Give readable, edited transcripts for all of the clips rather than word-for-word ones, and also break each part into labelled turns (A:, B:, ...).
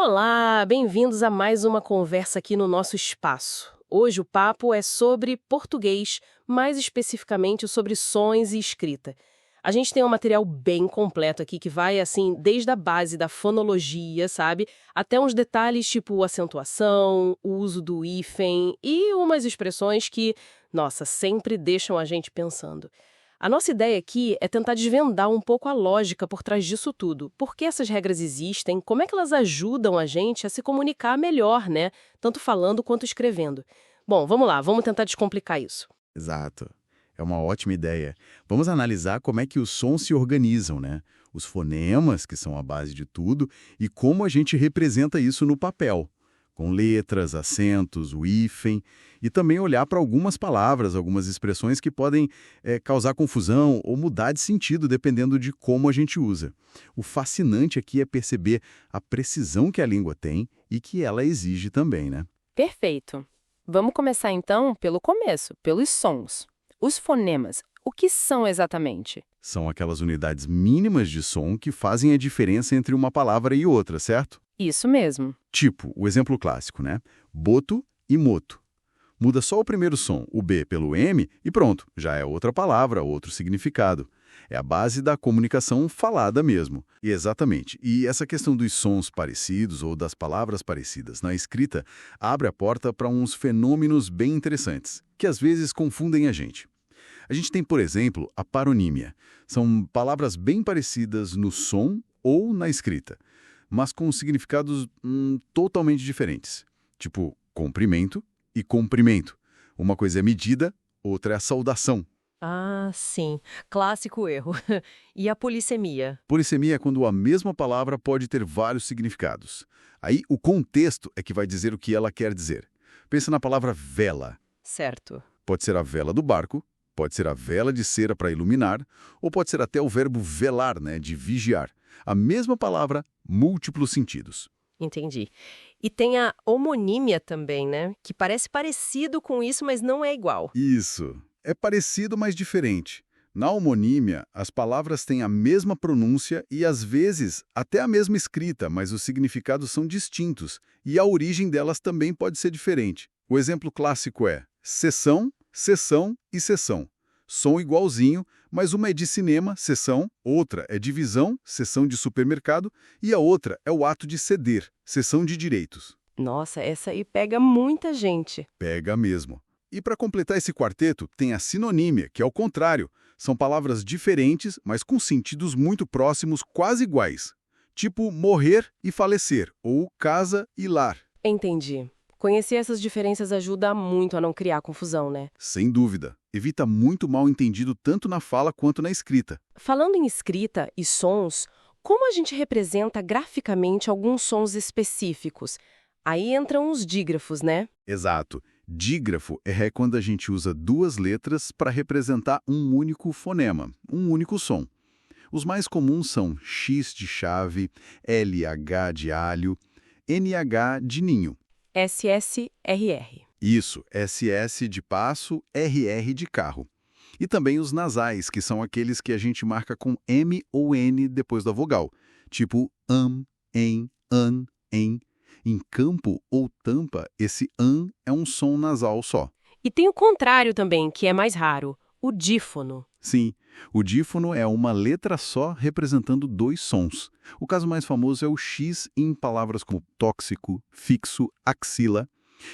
A: Olá, bem-vindos a mais uma conversa aqui no nosso espaço. Hoje o papo é sobre português, mais especificamente sobre sons e escrita. A gente tem um material bem completo aqui que vai, assim, desde a base da fonologia, sabe? Até uns detalhes tipo acentuação, o uso do hífen e umas expressões que, nossa, sempre deixam a gente pensando. A nossa ideia aqui é tentar desvendar um pouco a lógica por trás disso tudo. Por que essas regras existem? Como é que elas ajudam a gente a se comunicar melhor, né? Tanto falando quanto escrevendo. Bom, vamos lá, vamos tentar descomplicar isso.
B: Exato. É uma ótima ideia. Vamos analisar como é que os sons se organizam, né? Os fonemas, que são a base de tudo, e como a gente representa isso no papel, com letras, acentos, o hífen, e também olhar para algumas palavras, algumas expressões que podem causar confusão ou mudar de sentido dependendo de como a gente usa. O fascinante aqui é perceber a precisão que a língua tem e que ela exige também, né?
C: Perfeito. Vamos começar então pelo começo, pelos sons. Os fonemas, o que são exatamente?
B: São aquelas unidades mínimas de som que fazem a diferença entre uma palavra e outra, certo?
C: Isso mesmo.
B: Tipo, o exemplo clássico, né? Boto e moto. Muda só o primeiro som, o B pelo M, e pronto, já é outra palavra, outro significado. É a base da comunicação falada mesmo. E exatamente. E essa questão dos sons parecidos ou das palavras parecidas na escrita abre a porta para uns fenômenos bem interessantes, que às vezes confundem a gente. A gente tem, por exemplo, a paronímia. São palavras bem parecidas no som ou na escrita, mas com significados totalmente diferentes. Tipo, comprimento e comprimento. Uma coisa é medida, outra é a saudação.
A: Ah, sim. Clássico erro. E a polissemia?
B: Polissemia é quando a mesma palavra pode ter vários significados. Aí o contexto é que vai dizer o que ela quer dizer. Pensa na palavra vela.
A: Certo.
B: Pode ser a vela do barco, pode ser a vela de cera para iluminar, ou pode ser até o verbo velar, né, de vigiar. A mesma palavra, múltiplos sentidos.
A: Entendi. E tem a homonímia também, né? Que parece parecido com isso, mas não é igual.
B: Isso. É parecido, mas diferente. Na homonímia, as palavras têm a mesma pronúncia e, às vezes, até a mesma escrita, mas os significados são distintos, e a origem delas também pode ser diferente. O exemplo clássico é sessão, sessão e sessão. Som igualzinho, mas uma é de cinema, sessão, outra é de visão, sessão de supermercado, e a outra é o ato de ceder, sessão de direitos.
A: Nossa, essa aí pega muita gente.
B: Pega mesmo. E para completar esse quarteto, tem a sinonímia, que é o contrário. São palavras diferentes, mas com sentidos muito próximos, quase iguais. Tipo morrer e falecer, ou casa e lar.
A: Entendi. Conhecer essas diferenças ajuda muito a não criar confusão, né?
B: Sem dúvida. Evita muito mal entendido tanto na fala quanto na escrita.
A: Falando em escrita e sons, como a gente representa graficamente alguns sons específicos? Aí entram os dígrafos, né?
B: Exato. Dígrafo é quando a gente usa duas letras para representar um único fonema, um único som. Os mais comuns são X de chave, LH de alho, NH de ninho.
A: SSRR.
B: Isso, SS de passo, RR de carro. E também os nasais, que são aqueles que a gente marca com M ou N depois da vogal, tipo em, an, em. Em campo ou tampa, esse an é um som nasal só.
A: E tem o contrário também, que é mais raro, o dífono.
B: Sim, o dífono é uma letra só representando dois sons. O caso mais famoso é o X em palavras como tóxico, fixo, axila.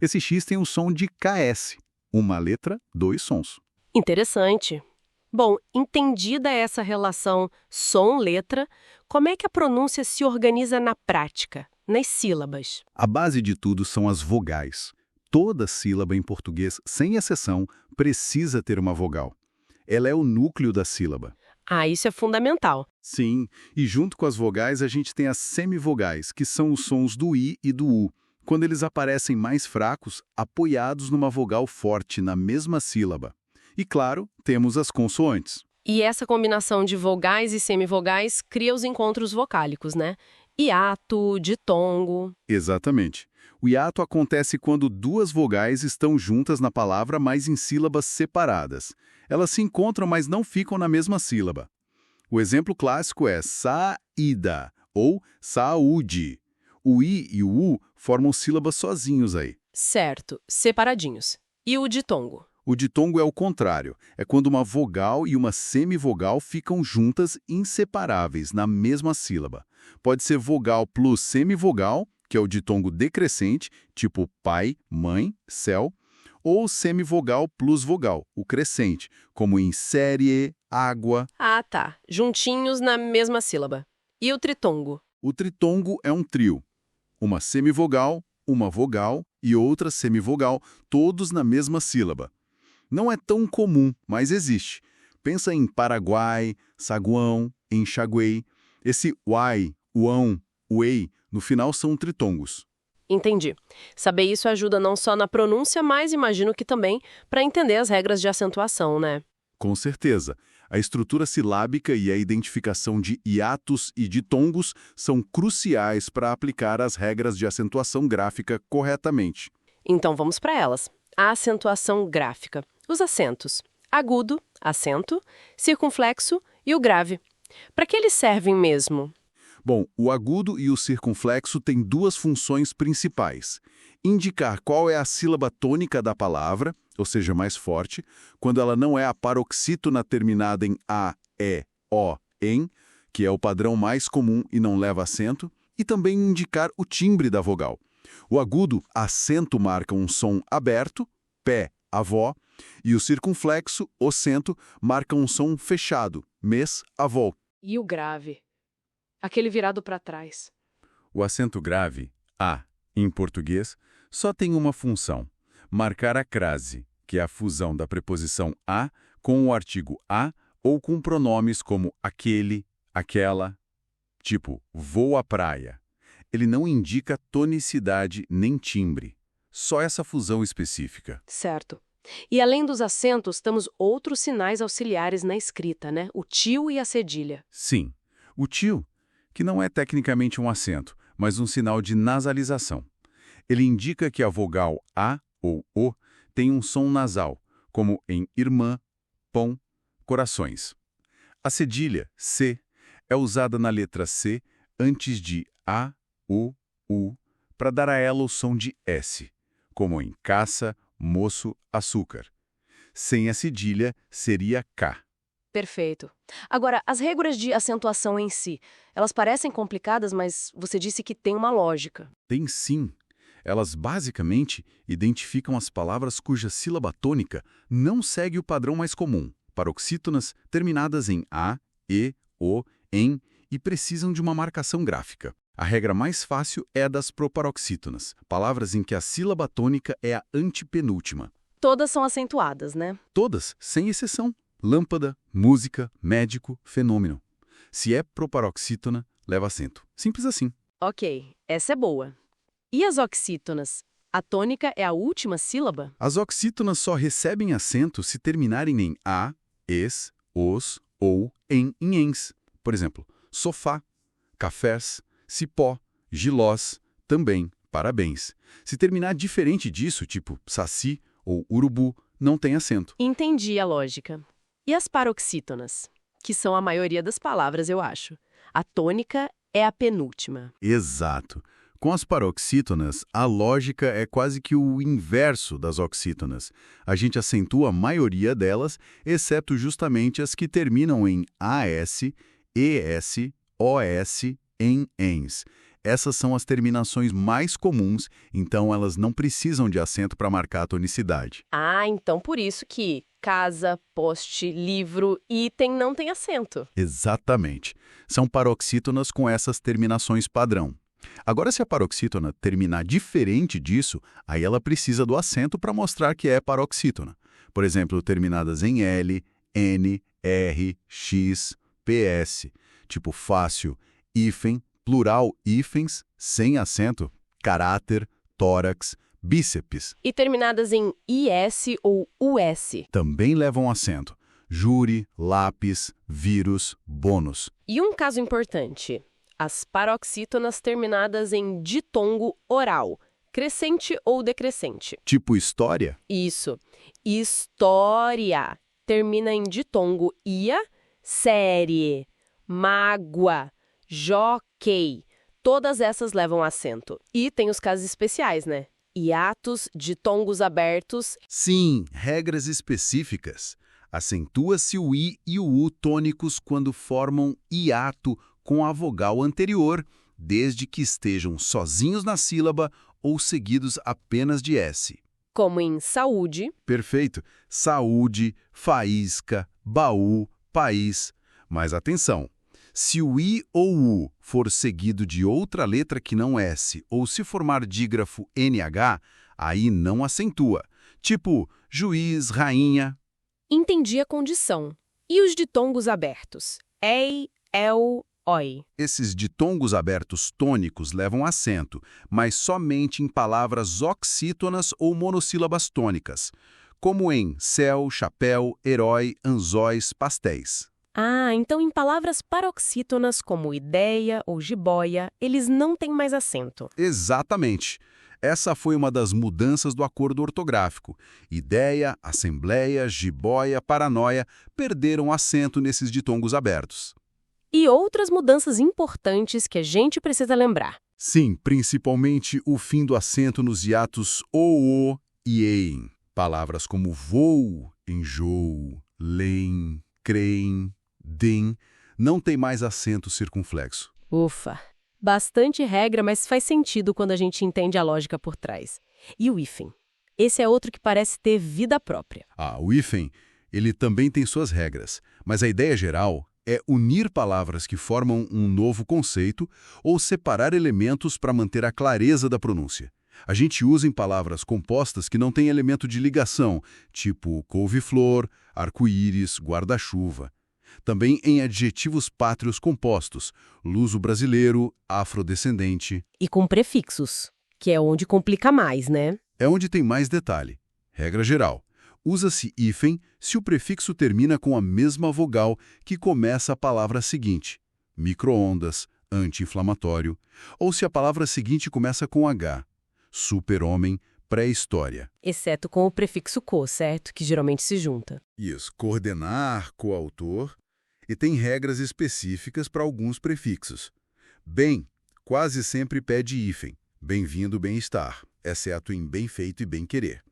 B: Esse X tem o som de KS, uma letra, dois sons.
A: Interessante. Bom, entendida essa relação som-letra, como é que a pronúncia se organiza na prática, nas sílabas?
B: A base de tudo são as vogais. Toda sílaba em português, sem exceção, precisa ter uma vogal. Ela é o núcleo da sílaba.
A: Ah, isso é fundamental.
B: Sim, e junto com as vogais a gente tem as semivogais, que são os sons do I e do U. Quando eles aparecem mais fracos, apoiados numa vogal forte na mesma sílaba. E claro, temos as consoantes.
A: E essa combinação de vogais e semivogais cria os encontros vocálicos, né? Hiato, ditongo.
B: Exatamente. O hiato acontece quando duas vogais estão juntas na palavra, mas em sílabas separadas. Elas se encontram, mas não ficam na mesma sílaba. O exemplo clássico é saída ou saúde. O I e o U formam sílabas sozinhos aí.
A: Certo, separadinhos. E o ditongo?
B: O ditongo é o contrário. É quando uma vogal e uma semivogal ficam juntas, inseparáveis, na mesma sílaba. Pode ser vogal plus semivogal, que é o ditongo decrescente, tipo pai, mãe, céu, ou semivogal plus vogal, o crescente, como em série, água.
A: Ah, tá. Juntinhos na mesma sílaba. E o tritongo?
B: O tritongo é um trio. Uma semivogal, uma vogal e outra semivogal, todos na mesma sílaba. Não é tão comum, mas existe. Pensa em Paraguai, saguão, enxaguei. Esse uai, uão, uei, no final são tritongos.
A: Entendi. Saber isso ajuda não só na pronúncia, mas imagino que também para entender as regras de acentuação, né?
B: Com certeza. A estrutura silábica e a identificação de hiatos e ditongos são cruciais para aplicar as regras de acentuação gráfica corretamente.
A: Então vamos para elas. A acentuação gráfica. Os acentos. Agudo, acento, circunflexo e o grave. Para que eles servem mesmo?
B: Bom, o agudo e o circunflexo têm duas funções principais. Indicar qual é a sílaba tônica da palavra, ou seja, mais forte, quando ela não é a paroxítona terminada em A, E, O, em, que é o padrão mais comum e não leva acento, e também indicar o timbre da vogal. O agudo, acento marca um som aberto, pé, avó, e o circunflexo, ocento, marca um som fechado, mes, avó.
A: E o grave? Aquele virado para trás.
B: O acento grave, A, em português, só tem uma função: marcar a crase, que é a fusão da preposição a com o artigo a ou com pronomes como aquele, aquela, tipo vou à praia. Ele não indica tonicidade nem timbre, só essa fusão específica.
A: Certo. E além dos acentos, temos outros sinais auxiliares na escrita, né? O tio e a cedilha.
B: Sim, o tio, que não é tecnicamente um acento, mas um sinal de nasalização. Ele indica que a vogal A ou O tem um som nasal, como em irmã, pão, corações. A cedilha, C, é usada na letra C antes de A, U, U, para dar a ela o som de S, como em caça, moço, açúcar. Sem a cedilha, seria K.
A: Perfeito. Agora, as regras de acentuação em si, elas parecem complicadas, mas você disse que tem uma lógica.
B: Tem sim. Elas basicamente identificam as palavras cuja sílaba tônica não segue o padrão mais comum, paroxítonas terminadas em A, E, O, em e precisam de uma marcação gráfica. A regra mais fácil é a das proparoxítonas, palavras em que a sílaba tônica é a antepenúltima.
A: Todas são acentuadas, né?
B: Todas, sem exceção. Lâmpada, música, médico, fenômeno. Se é proparoxítona, leva acento. Simples assim.
A: Ok, essa é boa. E as oxítonas? A tônica é a última sílaba?
B: As oxítonas só recebem acento se terminarem em a, es, os ou em ens. Por exemplo, sofá, cafés, cipó, gilós, também, parabéns. Se terminar diferente disso, tipo saci ou urubu, não tem acento.
A: Entendi a lógica. E as paroxítonas? Que são a maioria das palavras, eu acho. A tônica é a penúltima.
B: Exato. Com as paroxítonas, a lógica é quase que o inverso das oxítonas. A gente acentua a maioria delas, exceto justamente as que terminam em AS, ES, OS, em ENS. Essas são as terminações mais comuns, então elas não precisam de acento para marcar a tonicidade.
A: Ah, então por isso que casa, poste, livro, item não tem acento.
B: Exatamente. São paroxítonas com essas terminações padrão. Agora, se a paroxítona terminar diferente disso, aí ela precisa do acento para mostrar que é paroxítona. Por exemplo, terminadas em L, N, R, X, PS, tipo fácil, hífen, plural hífens, sem acento, caráter, tórax, bíceps.
A: E terminadas em IS ou US.
B: Também levam acento. Júri, lápis, vírus, bônus.
A: E um caso importante. As paroxítonas terminadas em ditongo oral, crescente ou decrescente.
B: Tipo história?
A: Isso. História. Termina em ditongo ia, série, mágoa, jockey. Todas essas levam acento. E tem os casos especiais, né? Hiatos, ditongos abertos.
B: Sim, regras específicas. Acentua-se o I e o U tônicos quando formam hiato com a vogal anterior, desde que estejam sozinhos na sílaba ou seguidos apenas de S.
A: Como em saúde.
B: Perfeito. Saúde, faísca, baú, país. Mas atenção, se o I ou U for seguido de outra letra que não S, ou se formar dígrafo NH, aí não acentua. Tipo, juiz, rainha.
A: Entendi a condição. E os ditongos abertos? Ei, el, oi.
B: Esses ditongos abertos tônicos levam acento, mas somente em palavras oxítonas ou monossílabas tônicas, como em céu, chapéu, herói, anzóis, pastéis.
A: Ah, então em palavras paroxítonas como ideia ou jiboia, eles não têm mais acento.
B: Exatamente. Essa foi uma das mudanças do acordo ortográfico. Ideia, assembleia, jiboia, paranoia perderam acento nesses ditongos abertos.
A: E outras mudanças importantes que a gente precisa lembrar.
B: Sim, principalmente o fim do acento nos hiatos o e em. Palavras como voo, enjoo, leem, creem, dem, não tem mais acento circunflexo.
A: Ufa! Bastante regra, mas faz sentido quando a gente entende a lógica por trás. E o hífen? Esse é outro que parece ter vida própria.
B: O hífen, ele também tem suas regras, mas a ideia geral é unir palavras que formam um novo conceito ou separar elementos para manter a clareza da pronúncia. A gente usa em palavras compostas que não têm elemento de ligação, tipo couve-flor, arco-íris, guarda-chuva. Também em adjetivos pátrios compostos, luso-brasileiro, afrodescendente.
A: E com prefixos, que é onde complica mais, né?
B: É onde tem mais detalhe. Regra geral. Usa-se hífen se o prefixo termina com a mesma vogal que começa a palavra seguinte, micro-ondas, anti-inflamatório, ou se a palavra seguinte começa com H, super-homem, pré-história.
A: Exceto com o prefixo co, certo? Que geralmente se junta.
B: Isso, coordenar, coautor, e tem regras específicas para alguns prefixos. Bem, quase sempre pede hífen, bem-vindo, bem-estar, exceto em bem feito e bem querer.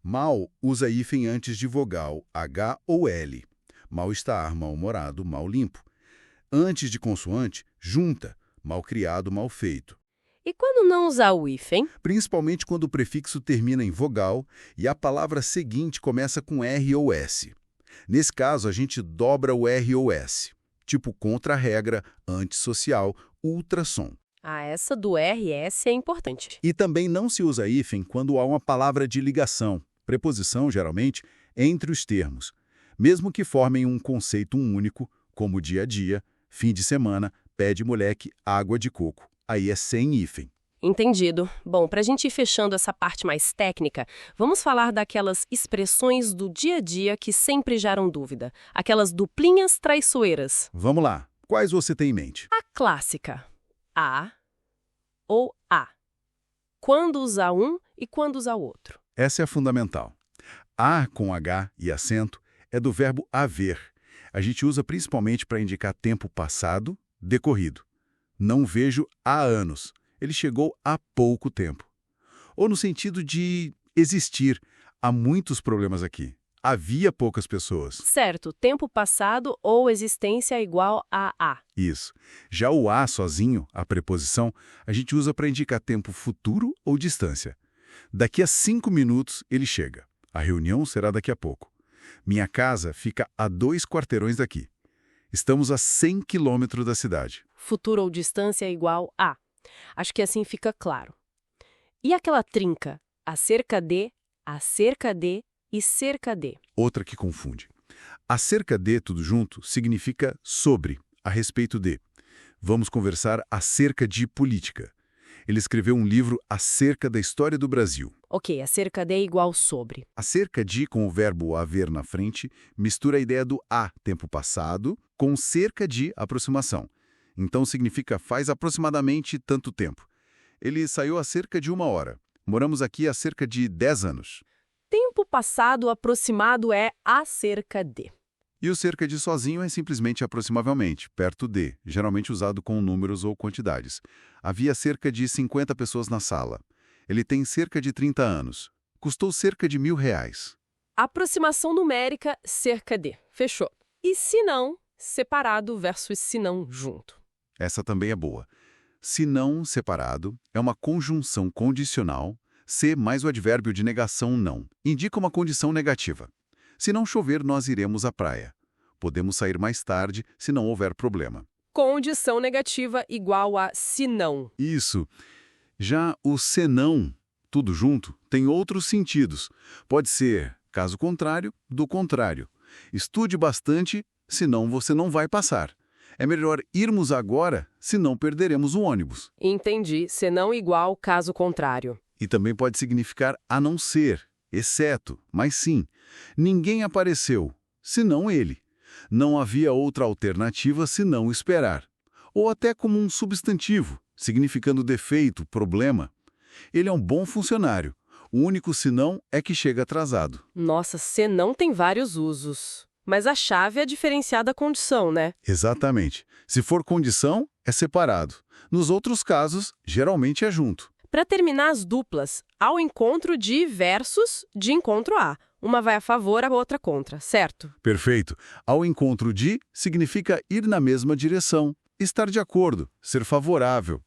B: Mal usa hífen antes de vogal, H ou L. Mal-estar, mal-humorado, mal limpo. Antes de consoante, junta, mal criado, mal feito.
A: E quando não usar o hífen?
B: Principalmente quando o prefixo termina em vogal e a palavra seguinte começa com R ou S. Nesse caso, a gente dobra o R ou S, tipo contra-regra, antissocial, ultrassom.
A: Essa do RS é importante.
B: E também não se usa hífen quando há uma palavra de ligação, preposição, geralmente, entre os termos, mesmo que formem um conceito único, como dia a dia, fim de semana, pé de moleque, água de coco. Aí é sem hífen.
A: Entendido. Bom, para a gente ir fechando essa parte mais técnica, vamos falar daquelas expressões do dia a dia que sempre geram dúvida. Aquelas duplinhas traiçoeiras.
B: Vamos lá. Quais você tem em mente?
A: A clássica. A ou a. Quando usar um e quando usar o outro.
B: Essa é a fundamental. A com H e acento é do verbo haver. A gente usa principalmente para indicar tempo passado, decorrido. Não vejo há anos. Ele chegou há pouco tempo. Ou no sentido de existir. Há muitos problemas aqui. Havia poucas pessoas.
A: Certo, tempo passado ou existência igual a a.
B: Isso. Já o a sozinho, a preposição, a gente usa para indicar tempo futuro ou distância. Daqui a 5 minutos ele chega. A reunião será daqui a pouco. Minha casa fica a 2 quarteirões daqui. Estamos a 100 quilômetros da cidade.
A: Futuro ou distância igual a. Acho que assim fica claro. E aquela trinca? Acerca de e cerca de.
B: Outra que confunde. Acerca de, tudo junto, significa sobre, a respeito de. Vamos conversar acerca de política. Ele escreveu um livro acerca da história do Brasil.
A: Ok, acerca de igual sobre.
B: Acerca de, com o verbo haver na frente, mistura a ideia do a, tempo passado, com cerca de, aproximação. Então significa faz aproximadamente tanto tempo. Ele saiu há cerca de 1 hora. Moramos aqui há cerca de 10 anos.
A: Tempo passado aproximado é acerca de.
B: E o cerca de sozinho é simplesmente aproximavelmente, perto de, geralmente usado com números ou quantidades. Havia cerca de 50 pessoas na sala. Ele tem cerca de 30 anos. Custou cerca de R$ 1.000.
A: Aproximação numérica, cerca de. Fechou. E se não, separado versus se não junto.
B: Essa também é boa. Se não separado é uma conjunção condicional, se mais o advérbio de negação não. Indica uma condição negativa. Se não chover, nós iremos à praia. Podemos sair mais tarde se não houver problema.
A: Condição negativa igual a se não.
B: Isso. Já o senão, tudo junto, tem outros sentidos. Pode ser caso contrário do contrário. Estude bastante, senão você não vai passar. É melhor irmos agora, senão perderemos o ônibus.
A: Entendi. Se não igual caso contrário.
B: E também pode significar a não ser, exceto, mas sim. Ninguém apareceu, senão ele. Não havia outra alternativa senão esperar. Ou até como um substantivo, significando defeito, problema. Ele é um bom funcionário. O único senão é que chega atrasado.
A: Nossa, se não tem vários usos. Mas a chave é diferenciar da condição, né?
B: Exatamente. Se for condição, é separado. Nos outros casos, geralmente é junto.
A: Para terminar as duplas, ao encontro de versus de encontro a. Uma vai a favor, a outra contra, certo?
B: Perfeito. Ao encontro de significa ir na mesma direção, estar de acordo, ser favorável.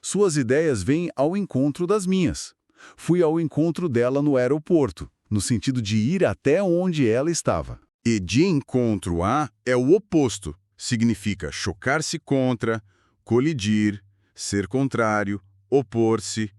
B: Suas ideias vêm ao encontro das minhas. Fui ao encontro dela no aeroporto, no sentido de ir até onde ela estava. E de encontro a é o oposto. Significa chocar-se contra, colidir, ser contrário, opor-se.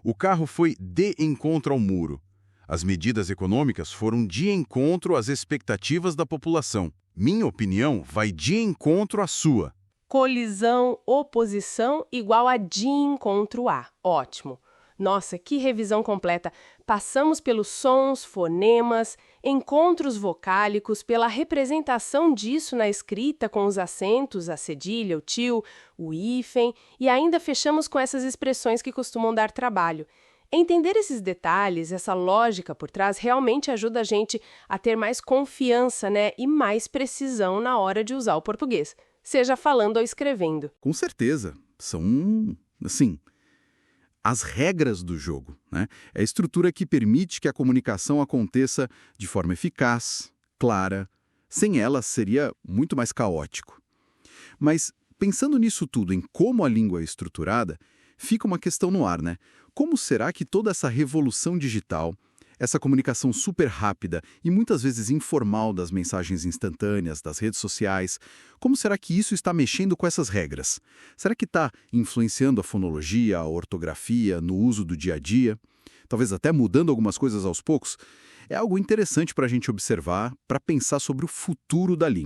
B: O carro foi de encontro ao muro. As medidas econômicas foram de encontro às expectativas da população. Minha opinião vai de encontro à sua.
A: Colisão, oposição, igual a de encontro a. Ótimo. Nossa, que revisão completa. Passamos pelos sons, fonemas, encontros vocálicos, pela representação disso na escrita com os acentos, a cedilha, o tio, o hífen, e ainda fechamos com essas expressões que costumam dar trabalho. Entender esses detalhes, essa lógica por trás, realmente ajuda a gente a ter mais confiança, né, e mais precisão na hora de usar o português, seja falando ou escrevendo.
B: Com certeza. São, assim, as regras do jogo, né? É a estrutura que permite que a comunicação aconteça de forma eficaz, clara. Sem ela, seria muito mais caótico. Mas, pensando nisso tudo, em como a língua é estruturada, fica uma questão no ar, né? Como será que toda essa revolução digital, essa comunicação super rápida e muitas vezes informal das mensagens instantâneas, das redes sociais, como será que isso está mexendo com essas regras? Será que está influenciando a fonologia, a ortografia, no uso do dia a dia? Talvez até mudando algumas coisas aos poucos? É algo interessante para a gente observar, para pensar sobre o futuro da língua.